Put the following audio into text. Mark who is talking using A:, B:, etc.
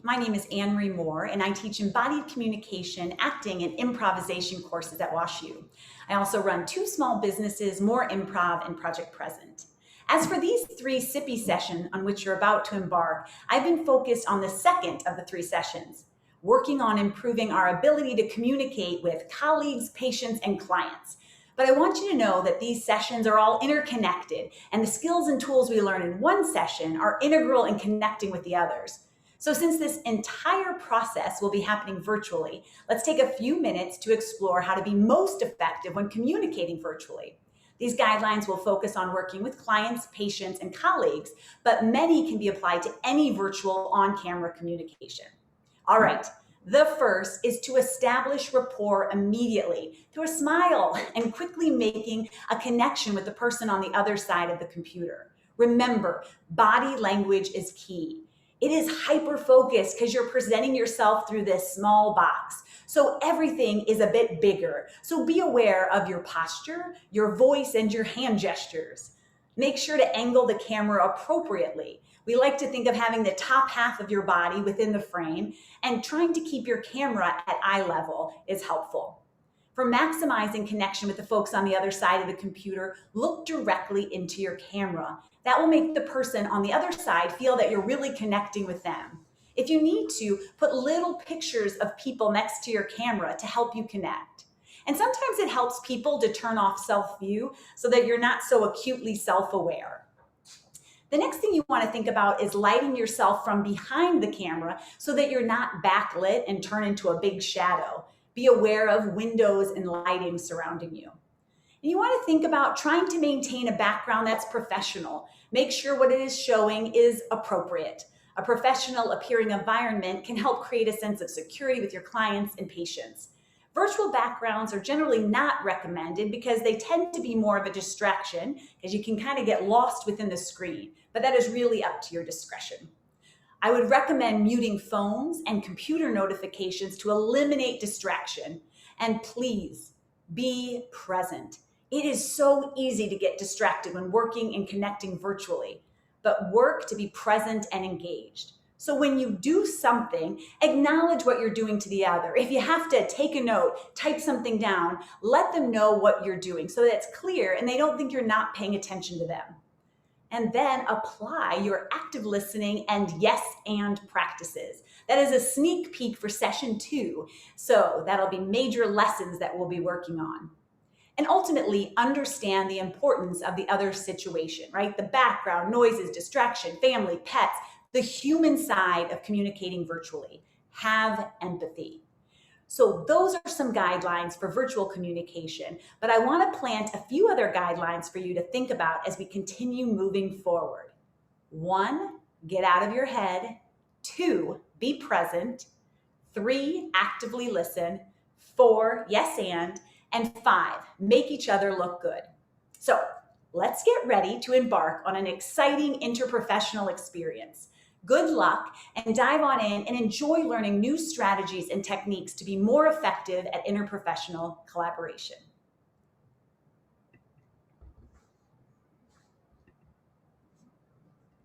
A: My name is Anne-Marie Moore, and I teach embodied communication, acting, and improvisation courses at WashU. I also run 2 small businesses, More Improv and Project Present. As for these 3 sippy sessions on which you're about to embark, I've been focused on the second of the 3 sessions, working on improving our ability to communicate with colleagues, patients, and clients. But I want you to know that these sessions are all interconnected, and the skills and tools we learn in one session are integral in connecting with the others. So since this entire process will be happening virtually, let's take a few minutes to explore how to be most effective when communicating virtually. These guidelines will focus on working with clients, patients, and colleagues, but many can be applied to any virtual on-camera communication. All right, the first is to establish rapport immediately through a smile and quickly making a connection with the person on the other side of the computer. Remember, body language is key. It is hyper-focused because you're presenting yourself through this small box. So everything is a bit bigger. So be aware of your posture, your voice, and your hand gestures. Make sure to angle the camera appropriately. We like to think of having the top half of your body within the frame, and trying to keep your camera at eye level is helpful. For maximizing connection with the folks on the other side of the computer, look directly into your camera. That will make the person on the other side feel that you're really connecting with them. If you need to, put little pictures of people next to your camera to help you connect. And sometimes it helps people to turn off self-view so that you're not so acutely self-aware. The next thing you want to think about is lighting yourself from behind the camera so that you're not backlit and turn into a big shadow. Be aware of windows and lighting surrounding you. And you want to think about trying to maintain a background that's professional. Make sure what it is showing is appropriate. A professional appearing environment can help create a sense of security with your clients and patients. Virtual backgrounds are generally not recommended because they tend to be more of a distraction, because you can kind of get lost within the screen, but that is really up to your discretion. I would recommend muting phones and computer notifications to eliminate distraction. And please be present. It is so easy to get distracted when working and connecting virtually, but work to be present and engaged. So when you do something, acknowledge what you're doing to the other. If you have to take a note, type something down, let them know what you're doing so that it's clear and they don't think you're not paying attention to them. And then apply your active listening and yes and practices. That is a sneak peek for session 2. So that'll be major lessons that we'll be working on. And ultimately, understand the importance of the other situation, right? The background, noises, distraction, family, pets, the human side of communicating virtually. Have empathy. So those are some guidelines for virtual communication, but I want to plant a few other guidelines for you to think about as we continue moving forward. 1, get out of your head. 2, be present. 3, actively listen. 4, yes and 5, make each other look good. So let's get ready to embark on an exciting interprofessional experience. Good luck, and dive on in and enjoy learning new strategies and techniques to be more effective at interprofessional collaboration.